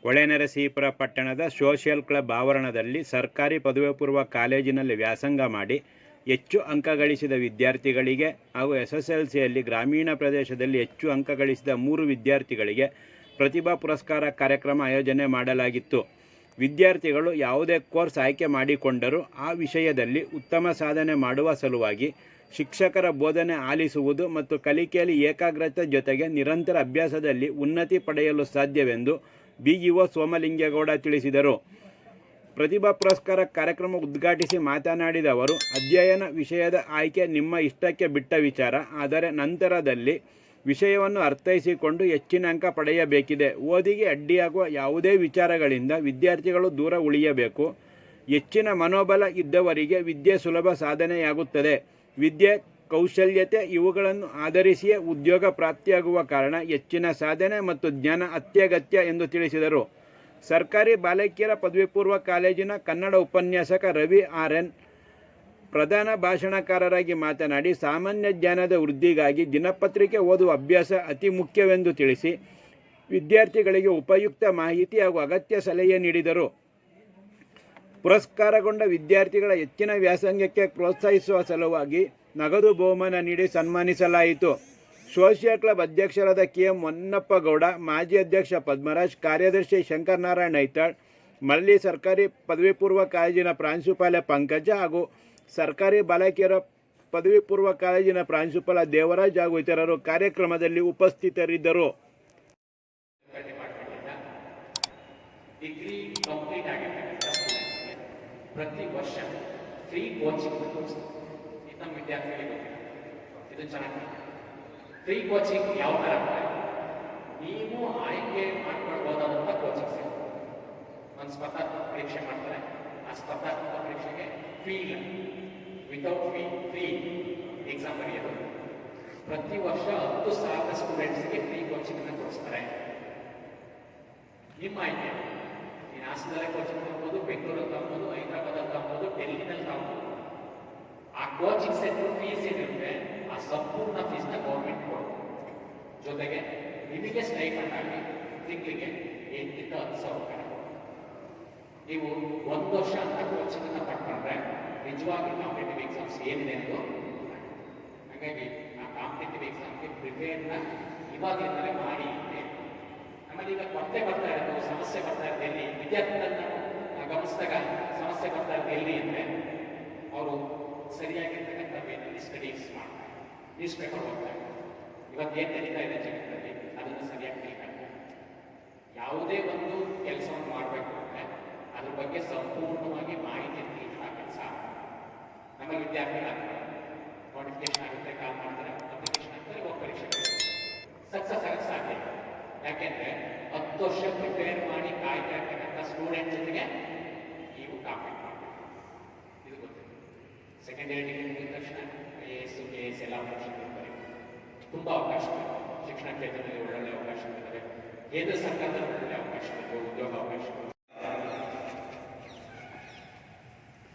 ಹೊಳೆನರಸೀಪುರ ಪಟ್ಟಣದ social club ಆವರಣದಲ್ಲಿ ಸರ್ಕಾರಿ ಪದವಿ ಪೂರ್ವ ಕಾಲೇಜಿನಲ್ಲಿ ವ್ಯಾಸಂಗ ಮಾಡಿ ಹೆಚ್ಚು ಅಂಕ ಗಳಿಸಿದ ವಿದ್ಯಾರ್ಥಿಗಳಿಗೆ ಹಾಗೂ SSLCಯಲ್ಲಿ ಗ್ರಾಮೀಣ ಪ್ರದೇಶದಲ್ಲಿ ಹೆಚ್ಚು ಅಂಕ ಗಳಿಸಿದ 3 ವಿದ್ಯಾರ್ಥಿಗಳಿಗೆ ಪ್ರತಿಭಾ ಪುರಸ್ಕಾರ ಕಾರ್ಯಕ್ರಮ ಆಯೋಜನೆ ಮಾಡಲಾಗಿತ್ತು. ವಿದ್ಯಾರ್ಥಿಗಳು ಯಾವುದೇ ಕೋರ್ಸ್ ಆಯ್ಕೆ ಮಾಡಿಕೊಂಡರೂ ಆ ವಿಷಯದಲ್ಲಿ ಉತ್ತಮ ಸಾಧನೆ ಮಾಡುವ ಸಲುವಾಗಿ ಶಿಕ್ಷಕರ ಬೋಧನೆ ಆಲಿಸುವುದು ಮತ್ತು ಕಲಿಕೆಯಲ್ಲಿ ಏಕಾಗ್ರತೆ ಜೊತೆಗೆ ನಿರಂತರ ಅಭ್ಯಾಸದಲ್ಲಿ ಉನ್ನತಿ ಪಡೆಯಲು ಸಾಧ್ಯವೆಂದು BEO ಸೋಮಲಿಂಗೇಗೌಡ ತಿಳಿಸಿದರು. ಪ್ರತಿಭಾ ಪುರಸ್ಕಾರ ಕಾರ್ಯಕ್ರಮ ಉದ್ಘಾಟಿಸಿ ಮಾತನಾಡಿದ ಅವರು, ಅಧ್ಯಯನ ವಿಷಯದ ಆಯ್ಕೆ ನಿಮ್ಮ ಇಷ್ಟಕ್ಕೆ ಬಿಟ್ಟ ವಿಚಾರ. ಆದರೆ ನಂತರದಲ್ಲಿ ವಿಷಯವನ್ನು ಅರ್ಥೈಸಿಕೊಂಡು ಹೆಚ್ಚಿನ ಅಂಕ ಪಡೆಯಬೇಕಿದೆ. ಓದಿಗೆ ಅಡ್ಡಿಯಾಗುವ ಯಾವುದೇ ವಿಚಾರಗಳಿಂದ ವಿದ್ಯಾರ್ಥಿಗಳು ದೂರ ಉಳಿಯಬೇಕು. ಹೆಚ್ಚಿನ ಮನೋಬಲ ಇದ್ದವರಿಗೆ ವಿದ್ಯೆ ಸುಲಭ ಸಾಧನೆಯಾಗುತ್ತದೆ. ವಿದ್ಯೆ, ಕೌಶಲ್ಯತೆ ಇವುಗಳನ್ನು ಆಧರಿಸಿಯೇ ಉದ್ಯೋಗ ಪ್ರಾಪ್ತಿಯಾಗುವ ಕಾರಣ ಹೆಚ್ಚಿನ ಸಾಧನೆ ಮತ್ತು ಜ್ಞಾನ ಅತ್ಯಗತ್ಯ ಎಂದು ತಿಳಿಸಿದರು. ಸರ್ಕಾರಿ ಬಾಲಕಿಯರ ಪದವಿ ಪೂರ್ವ ಕಾಲೇಜಿನ ಕನ್ನಡ ಉಪನ್ಯಾಸಕ ರವಿ RN ಪ್ರಧಾನ ಭಾಷಣಕಾರರಾಗಿ ಮಾತನಾಡಿ, ಸಾಮಾನ್ಯ ಜ್ಞಾನದ ವೃದ್ಧಿಗಾಗಿ ದಿನಪತ್ರಿಕೆ ಓದುವ ಅಭ್ಯಾಸ ಅತಿ ಮುಖ್ಯವೆಂದು ತಿಳಿಸಿ ವಿದ್ಯಾರ್ಥಿಗಳಿಗೆ ಉಪಯುಕ್ತ ಮಾಹಿತಿ ಹಾಗೂ ಅಗತ್ಯ ಸಲಹೆ ನೀಡಿದರು. ಪುರಸ್ಕಾರಗೊಂಡ ವಿದ್ಯಾರ್ಥಿಗಳ ಹೆಚ್ಚಿನ ವ್ಯಾಸಂಗಕ್ಕೆ ಪ್ರೋತ್ಸಾಹಿಸುವ ಸಲುವಾಗಿ ನಗದು ಬಹುಮಾನ ನೀಡಿ ಸನ್ಮಾನಿಸಲಾಯಿತು. ಸೋಷಿಯಲ್ ಕ್ಲಬ್ ಅಧ್ಯಕ್ಷರಾದ KM ಹೊನ್ನಪ್ಪಗೌಡ, ಮಾಜಿ ಅಧ್ಯಕ್ಷ ಪದ್ಮರಾಜ್, ಕಾರ್ಯದರ್ಶಿ ಶಂಕರನಾರಾಯಣ ಐತಾಳ್, ಮಳ್ಳಿ ಸರ್ಕಾರಿ ಪದವಿ ಪೂರ್ವ ಕಾಲೇಜಿನ ಪ್ರಾಂಶುಪಾಲೆ ಪಂಕಜ ಹಾಗೂ ಸರ್ಕಾರಿ ಬಾಲಕಿಯರ ಪದವಿ ಪೂರ್ವ ಕಾಲೇಜಿನ ಪ್ರಾಂಶುಪಾಲ ದೇವರಾಜ್ ಹಾಗೂ ಇತರರು ಕಾರ್ಯಕ್ರಮದಲ್ಲಿ ಉಪಸ್ಥಿತರಿದ್ದರು. ಪ್ರತಿ ವರ್ಷ ಫ್ರೀ ಕೋಚಿಂಗ್ ನಮ್ಮ ವಿದ್ಯಾರ್ಥಿಗಳಿಗೆ ಇದು ಚೆನ್ನಾಗಿ. ಫ್ರೀ ಕೋಚಿಂಗ್ ಯಾವ ಥರ ಅಂದರೆ, ನೀವು ಆಯ್ಕೆ ಮಾಡ್ಕೊಳ್ಬೋದಾದಂಥ ಕೋಚಿಂಗ್ ಸಿಗುತ್ತೆ. ಒಂದು ಸ್ಪರ್ಧಾತ್ಮಕ ಪರೀಕ್ಷೆ ಮಾಡ್ತಾರೆ. ಆ ಸ್ಪರ್ಧಾತ್ಮಕ ಪರೀಕ್ಷೆಗೆ ಫೀ ಇಲ್ಲ, ವಿತೌಟ್ ಫ್ರೀ ಎಕ್ಸಾಮ್ ಬರೆಯೋದು. ಪ್ರತಿ ವರ್ಷ 10,000 ಸ್ಟೂಡೆಂಟ್ಸ್ಗೆ ಫ್ರೀ ಕೋಚಿಂಗನ್ನು ಕೊಡಿಸ್ತಾರೆ. ನಿಮ್ಮ ಆಯ್ಕೆ, ನೀನು ಹಾಸನದಲ್ಲೇ ಕೋಚಿಂಗ್ ತಗೊಬೋದು, ಬೆಂಗಳೂರಲ್ಲಿ ತಗೊಬೋದು, ಹೈದರಾಬಾದಲ್ಲಿ ತಗೊಬೋದು, ಡೆಲ್ಲಿನಲ್ಲಿ ತಗೊಬೋದು. ಆ ಕೋಚಿಂಗ್ ಸೆಂಟರ್ ಫೀಸ್ ಏನಿರುತ್ತೆ ಆ ಸಂಪೂರ್ಣ ಫೀಸ್ನ ಗೌರ್ಮೆಂಟ್ ಕೊಡೋದು. ಜೊತೆಗೆ ನಿಮಗೆ ಸ್ಟೈಫಂಡ್ ಆಗಿ ತಿಂಗಳಿಗೆ 8ರಿಂದ 10,000 ರೂಪಾಯಿ. ನೀವು 1 ವರ್ಷ ಅಂತ ಕೋಚಿಂಗನ್ನು ಪಡ್ಕೊಂಡ್ರೆ ನಿಜವಾಗಿ ಕಾಂಪಿಟೇಟಿವ್ ಎಕ್ಸಾಮ್ಸ್ ಏನಿದೆ ಅಂತ. ಹಾಗಾಗಿ ಆ ಕಾಂಪಿಟೇಟಿವ್ ಎಕ್ಸಾಮ್ಗೆ ಪ್ರಿಪೇರ್ನ ಇವಾಗಲಿಂದಲೇ ಮಾಡಿ. ಆಮೇಲೆ ಈಗ ಕೊರತೆ ಬರ್ತಾ ಇರೋದು, ಸಮಸ್ಯೆ ಬರ್ತಾ ಇರೋದು ಎಲ್ಲಿ, ವಿದ್ಯಾರ್ಥಿಗಳನ್ನ ಗಮನಿಸಿದಾಗ ಸಮಸ್ಯೆ ಬರ್ತಾ ಇರೋದು ಎಲ್ಲಿ ಅಂದರೆ, ಅವರು ಸರಿಯಾಗಿರ್ತಕ್ಕಂಥ ವೇದಲ್ಲಿ ಸ್ಟಡೀಸ್ ಮಾಡ್ತಾರೆ, ನ್ಯೂಸ್ ಪೇಪರ್ ಓದ್ತಾರೆ. ಇವತ್ತು ಏನು ನಡೀತಾ ಇದೆ ಜಗತ್ತಲ್ಲಿ ಅದನ್ನು ಸರಿಯಾಗಿ ತಿಳ್ಕೊಂಡ್ರೆ ಯಾವುದೇ ಒಂದು ಕೆಲಸವನ್ನು ಮಾಡಬೇಕು ಅಂದರೆ ಅದ್ರ ಬಗ್ಗೆ ಸಂಪೂರ್ಣವಾಗಿ ಮಾಹಿತಿ ತಿಳಿಯುವ ಕೆಲಸ. ನಮ್ಮ ವಿದ್ಯಾರ್ಥಿಗಳಾಗ್ತಾರೆ, ನೋಟಿಫಿಕೇಶನ್ ಆಗುತ್ತೆ, ಕಾಲ್ ಮಾಡ್ತಾರೆ, ಅಪ್ಲಿಕೇಶನ್ ಆಗ್ತಾರೆ, ಹೋಗಿ ಪರೀಕ್ಷೆ ಸಕ್ಸಸ್ ಆಗಕ್ಕೆ ಸಾಧ್ಯ. ಯಾಕೆಂದರೆ 10 ವರ್ಷ ಪ್ರಿಪೇರ್ ಮಾಡಿ ಕಾಯ್ತಾ ಇರ್ತಕ್ಕಂಥ ಸ್ಟೂಡೆಂಟ್ ಜೊತೆಗೆ ನೀವು ಕಾಂಪೀಟ್ ಮಾಡಬೇಕು. ಇದು ಗೊತ್ತಿದೆ. ಸೆಕೆಂಡ್ ಇಯರ್ ಡಿಗ್ರಿ ಮುಗಿದ ತಕ್ಷಣ IAS, KS ಎಲ್ಲ ಪರೀಕ್ಷೆಗಳು ಬರೀತಾರೆ. ತುಂಬ ಅವಕಾಶಗಳು ಶಿಕ್ಷಣ ಕ್ಷೇತ್ರದಲ್ಲಿ ಒಳ್ಳೊಳ್ಳೆ ಅವಕಾಶಗಳಿದ್ದಾವೆ. ಕೇಂದ್ರ ಸರ್ಕಾರದಲ್ಲಿ ಒಳ್ಳೆಯ ಅವಕಾಶಗಳು, ಉದ್ಯೋಗ ಅವಕಾಶಗಳು.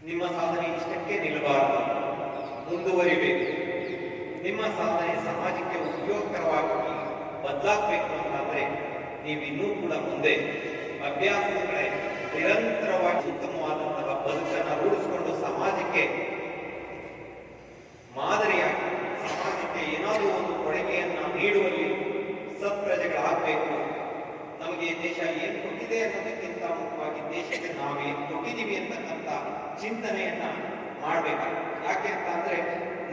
ನಿಮ್ಮ ಸಾಧನೆ ಇಷ್ಟಕ್ಕೆ ನಿಲ್ಲಬಾರದು, ಮುಂದುವರಿಬೇಕು. ನಿಮ್ಮ ಸಾಧನೆ ಸಮಾಜಕ್ಕೆ ಉಪಯೋಗಕರವಾಗಿ ಬದಲಾಗಬೇಕು ಅಂತಾದರೆ ನೀವಿನ್ನೂ ಕೂಡ ಮುಂದೆ ಅಭ್ಯಾಸದ ಕಡೆ ನಿರಂತರವಾಗಿ ಉತ್ತಮವಾದಂತಹ ಬದುಕನ್ನು ರೂಢಿಸಿಕೊಂಡು ಸಮಾಜಕ್ಕೆ ಮಾದರಿಯಾಗಿ ಸಮಾಜಕ್ಕೆ ಏನಾದರೂ ಒಂದು ಕೊಡುಗೆಯನ್ನು ನೀಡುವಲ್ಲಿ ಸತ್ಪ್ರಜೆಗಳಾಗಬೇಕು. ನಮಗೆ ದೇಶ ಏನು ಕೊಟ್ಟಿದೆ ಅನ್ನೋದಕ್ಕಿಂತ ಮುಖ್ಯವಾಗಿ ದೇಶಕ್ಕೆ ನಾವೇನು ಕೊಟ್ಟಿದ್ದೀವಿ ಅಂತಕ್ಕಂಥ ಚಿಂತನೆಯನ್ನ ಮಾಡಬೇಕಾಗುತ್ತೆ. ಯಾಕೆ ಅಂತ ಅಂದ್ರೆ,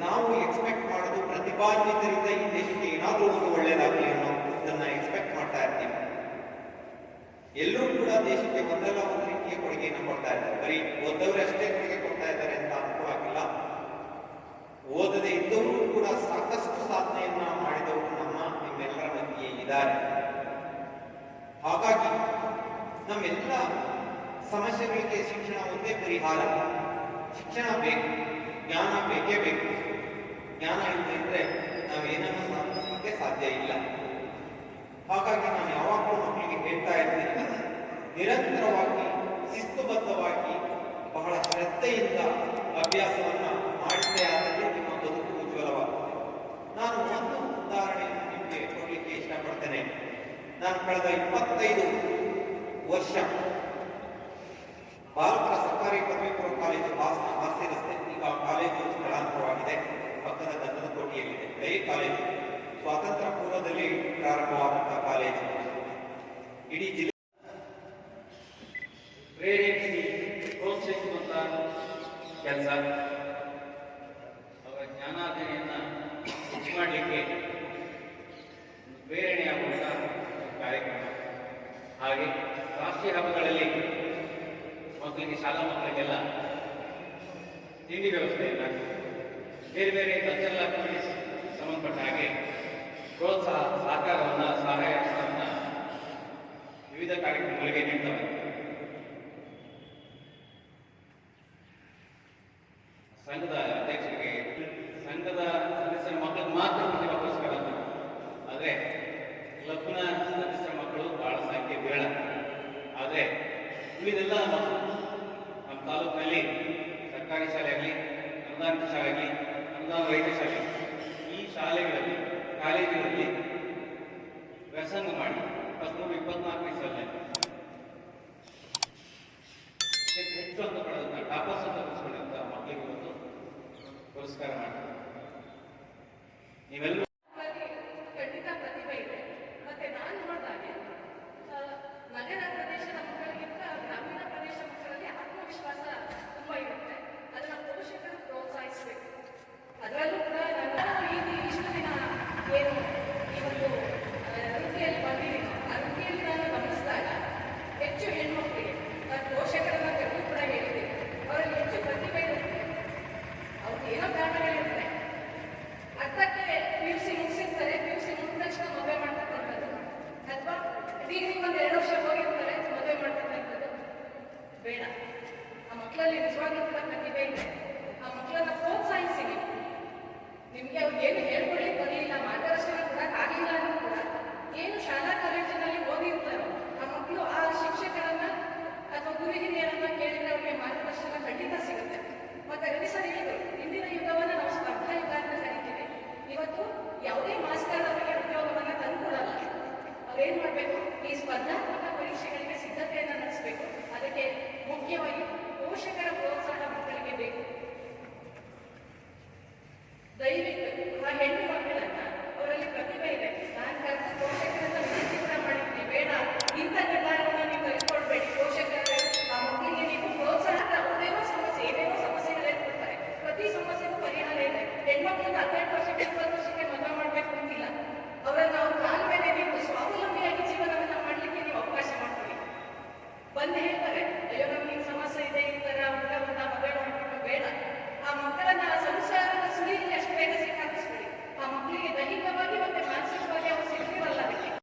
ನಾವು ಎಕ್ಸ್ಪೆಕ್ಟ್ ಮಾಡೋದು ಪ್ರತಿಭಾನ್ವಿತರಿಂದ ಈ ದೇಶಕ್ಕೆ ಏನಾದರೂ ಒಂದು ಒಳ್ಳೇದಾಗಲಿ ಅನ್ನೋದನ್ನ ಎಕ್ಸ್ಪೆಕ್ಟ್ ಮಾಡ್ತಾ ಇರ್ತೀವಿ. ಎಲ್ಲರೂ ಕೂಡ ದೇಶಕ್ಕೆ ಒಂದಲ್ಲ ಒಂದು ರೀತಿಯ ಕೊಡುಗೆಯನ್ನು ಕೊಡ್ತಾ ಇದ್ದಾರೆ. ಬರೀ ಓದವರಷ್ಟೇ ಕೊಡುಗೆ ಕೊಡ್ತಾ ಇದ್ದಾರೆ ಅಂತ ಅನುಕೂಲವಾಗಿಲ್ಲ. ಓದದೆ ಇದ್ದವರು ಕೂಡ ಸಾಕಷ್ಟು ಸಾಧನೆಯನ್ನ ಮಾಡಿದವರು ನಿಮ್ಮೆಲ್ಲರ ಮಧ್ಯೆ ಇದ್ದಾರೆ. ಹಾಗಾಗಿ ನಮ್ಮೆಲ್ಲ ಸಮಸ್ಯೆಗಳಿಗೆ ಶಿಕ್ಷಣ ಒಂದೇ ಪರಿಹಾರ. ಶಿಕ್ಷಣ ಬೇಕು, ಜ್ಞಾನ ಬೇಕೇ ಬೇಕು. ಜ್ಞಾನ ಇಲ್ಲದಿದ್ರೆ ನಾವೇನನ್ನು ಸಾಧಿಸಲಿಕ್ಕೆ ಸಾಧ್ಯ ಇಲ್ಲ. ಹಾಗಾಗಿ ನಾನು ಯಾವಾಗಲೂ ಮಕ್ಕಳಿಗೆ ಹೇಳ್ತಾ ಇದ್ದೇನೆ, ನಿರಂತರವಾಗಿ ಶಿಸ್ತುಬದ್ಧವಾಗಿ ಬಹಳ ಶ್ರದ್ಧೆಯಿಂದ ಅಭ್ಯಾಸವನ್ನ ಮಾಡಿದ್ದೇ ಆದಲ್ಲಿ ನಿಮ್ಮ ಬದುಕು ಉಜ್ವಲವಾಗುತ್ತದೆ. ನಾನು ಒಂದು ಉದಾಹರಣೆಯನ್ನು ನಿಮಗೆ ಕೊಡಲಿಕ್ಕೆ ಇಷ್ಟಪಡ್ತೇನೆ. ನಾನು ಕಳೆದ 25 ವರ್ಷ ಬಾಲಕರ ಸರ್ಕಾರಿ ಪದವಿ ಪೂರ್ವ ಕಾಲೇಜು ಹಾಸನ ಹಾಸ್ಯ ರಸ್ತೆ. ಈಗ ಕಾಲೇಜು ಸ್ಥಳಾಂತರವಾಗಿದೆ, ಪಕ್ಕದ ಗಂಧದ ಕೋಟೆಯಲ್ಲಿದೆ. ಹಳೆಯ ಕಾಲೇಜು ಸ್ವಾತಂತ್ರ್ಯ ಪೂರ್ವದಲ್ಲಿ ಪ್ರಾರಂಭವಾದಂತಹ ಕಾಲೇಜು. ಇಡೀ ಜಿಲ್ಲೆ ಪ್ರೇರೇಪಿಸಿ ಪ್ರೋತ್ಸಾಹಿಸುವಂತ ಕೆಲಸ, ಅವರ ಜ್ಞಾನಾರ್ಜನೆಯನ್ನ ಹೆಚ್ಚು ಮಾಡಲಿಕ್ಕೆ ಪ್ರೇರಣೆಯಾಗುವಂತ ಕಾರ್ಯಕ್ರಮ. ಹಾಗೆ ರಾಷ್ಟ್ರೀಯ ಹಬ್ಬಗಳಲ್ಲಿ ಮಕ್ಕಳಿಗೆ, ಶಾಲಾ ಮಕ್ಕಳಿಗೆಲ್ಲ ತಿಂಡಿ ವ್ಯವಸ್ಥೆಯನ್ನ, ಬೇರೆ ಬೇರೆ ಕಲ್ಚರಲ್ ಆಕ್ಟಿವಿಟೀಸ್ ಸಂಬಂಧಪಟ್ಟ ಹಾಗೆ ಪ್ರೋತ್ಸಾಹ, ಸಹಕಾರವನ್ನ, ಸಹಾಯವನ್ನು ವಿವಿಧ ಕಾರ್ಯಕ್ರಮಗಳಿಗೆ ನೀಡ್ತವೆ. ಸಂಘದ ಅಧ್ಯಕ್ಷರಿಗೆ, ಸಂಘದ ಸದಸ್ಯರ ಮಕ್ಕಳಿಗೆ ಮಾತ್ರ ಪ್ರತಿಭಾ ಪುರಸ್ಕಾರ ಅಂತ. ಆದರೆ ಕ್ಲಬ್ನ ಸದಸ್ಯರ ಮಕ್ಕಳು ಬಹಳ ಸಂಖ್ಯೆ ಬೇಡ. ಆದರೆ ಉಳಿದೆಲ್ಲ ಮಕ್ಕಳು ನಮ್ಮ ತಾಲೂಕಿನಲ್ಲಿ ಸರ್ಕಾರಿ ಶಾಲೆ ಆಗಲಿ, ಅನುದಾನಿತ ಶಾಲೆ ಆಗಲಿ, ಅನುದಾನ ರಹಿತ ಶಾಲೆ, ಈ ಶಾಲೆಗಳಲ್ಲಿ, ಕಾಲೇಜುಗಳಲ್ಲಿ ವ್ಯಾಸಂಗ ಮಾಡಿ 23-24 ಸಾಲ ಹೆಚ್ಚು ಅಂತ ಪಡೆದಂಥ ಟಾಪರ್ಸ್ ಅಂತ ಕೂರಿಸ್ಕೊಂಡಂಥ ಮಕ್ಕಳಿಗೆ ಒಂದು ಪುರಸ್ಕಾರ ಮಾಡ್ತಾರೆ. ನೀವೆಲ್ಲರೂ ಖಂಡಿತ ಪ್ರತಿಭೆ ಇದೆ. ಮತ್ತೆ ನಾನು ನೋಡಿದಾಗೆ ನಗರ ಪ್ರದೇಶದ ಮಕ್ಕಳಿಗಿಂತ ಗ್ರಾಮೀಣ ಪ್ರದೇಶ ಮಕ್ಕಳಲ್ಲಿ ಆತ್ಮವಿಶ್ವಾಸ ತುಂಬಾ ಇರುತ್ತೆ. ಅದನ್ನ ಪೋಷಕರು ಪ್ರೋತ್ಸಾಹಿಸಬೇಕು. ಅದರಲ್ಲೂ ಕೂಡ ಇಷ್ಟು ದಿನ ಏನು ಈ ಒಂದು ವೃತ್ತಿಯಲ್ಲಿ ಬಂದಿದ್ದೀನೋ ಆ ವೃತ್ತಿಯಲ್ಲಿ ನಾನು ಗಮನಿಸಿದಾಗ ಹೆಚ್ಚು ಹೆಣ್ಮಕ್ಳಿಗೆ ಪೋಷಕರನ್ನ ಕರೆದು ಕೂಡ ಹೇಳಿದ್ದೀನಿ, ಅವರಲ್ಲಿ ಹೆಚ್ಚು ಪ್ರತಿಭೆ ಇರುತ್ತೆ. ಅವ್ರಿಗೆ ಏನೋ ಕಾರಣಗಳಿರುತ್ತೆ. ಅರ್ಥಕ್ಕೆ PUC ಮುಗಿಸಿರ್ತಾರೆ, PUC ಮುಗಿದ ತಕ್ಷಣ ಮದುವೆ ಮಾಡ್ತಕ್ಕಂಥದ್ದು, ಅಥವಾ ಡಿಗ್ರಿ ಒಂದು 2 ವರ್ಷ ಹೋಗಿರ್ತಾರೆ, ಮದುವೆ ಮಾಡ್ತಕ್ಕಂಥದ್ದು ಬೇಡ. ಆ ಮಕ್ಕಳಲ್ಲಿ ನಿಜವಾಗ್ಲೂ ಕೂಡ ಪ್ರತಿಭೆ ಇದೆ. ಆ ಮಕ್ಕಳನ್ನ ಪ್ರೋತ್ಸಾಹಿಸಿ. ನಿಮ್ಗೆ ಅವ್ರಿಗೆ ಏನು ಹೇಳ್ಕೊಡ್ಲಿಕ್ಕೆ ಬರಲಿಲ್ಲ, ಮಾರ್ಗದರ್ಶನ ಕೊಡಕ್ಕಾಗಲಿಲ್ಲ ಅಂದ್ರೂ ಕೂಡ ಏನು ಶಾಲಾ ಕಾಲೇಜಿನಲ್ಲಿ ಓದಿರ್ತಾರೋ ಆ ಮಕ್ಕಳು ಆ ಶಿಕ್ಷಕರನ್ನ ಅಥವಾ ಗುರು ಹಿರಿಯರನ್ನ ಕೇಳಿದ್ರೆ ಅವ್ರಿಗೆ ಮಾರ್ಗದರ್ಶನ ಖಂಡಿತ ಸಿಗುತ್ತೆ. ಮತ್ತೆ ರವಿ ಸರ್ ಹೇಳಿದ್ರು, ಇಂದಿನ ಯುಗವನ್ನು ನಾವು ಸ್ಪರ್ಧಾ ಯುಗ ಅಂತ ಕರಿತೀವಿ. ಇವತ್ತು ಯಾವುದೇ ಮಾಸ್ಟರ್ ಅವರಿಗೆ ಉದ್ಯೋಗವನ್ನ ತಂದುಕೊಡಲ್ಲ. ಅವ್ರೇನ್ ಮಾಡ್ಬೇಕು, ಈ ಸ್ಪರ್ಧಾತ್ಮಕ ಪರೀಕ್ಷೆಗಳಿಗೆ ಸಿದ್ಧತೆಯನ್ನ ನಡೆಸಬೇಕು. ಅದಕ್ಕೆ ಮುಖ್ಯವಾಗಿ ಪೋಷಕರ ಪ್ರೋತ್ಸಾಹ ಮಕ್ಕಳಿಗೆ ಬೇಕು. ದಯವಿಟ್ಟು ಆ ಹೆಣ್ಣು ಮಕ್ಕಳನ್ನ, ಅವರಲ್ಲಿ ಪ್ರತಿಭೆ ಇದೆ, ನಾನು ಕರೆದು ಪೋಷಕರನ್ನ ವಿನಂತಿ ಕೂಡ ಮಾಡಿದ್ದೀನಿ, ಬೇಡ ಇಂಥ ನಿರ್ಧಾರವನ್ನು ನೀವು ತೆಗೆದುಕೊಳ್ಬೇಡಿ. ಪೋಷಕರು ಆ ಮಕ್ಕಳಿಗೆ ನೀವು ಪ್ರೋತ್ಸಾಹ, ಅವ್ರದೇನೋ ಸಮಸ್ಯೆ, ಏನೇನೋ ಸಮಸ್ಯೆಗಳೇ ಕೊಡ್ತಾರೆ. ಪ್ರತಿ ಸಮಸ್ಯೆಗೂ ಪರಿಹಾರ ಇದೆ. ಹೆಣ್ಮಕ್ಳನ್ನ 18 ವರ್ಷಕ್ಕೆ 20 ವರ್ಷಕ್ಕೆ ಮದುವೆ ಮಾಡ್ಬೇಕು ಅಂತಿಲ್ಲ. ಅವರನ್ನ ಅವ್ರ ಕಾಲ ಮೇಲೆ ನೀವು ಸ್ವಾವಲಂಬಿಯಾಗಿ ಜೀವನವನ್ನ ಮಾಡ್ಲಿಕ್ಕೆ ನೀವು ಅವಕಾಶ ಮಾಡ್ತೀವಿ. ಬಂದು ಹೇಳ್ತಾರೆ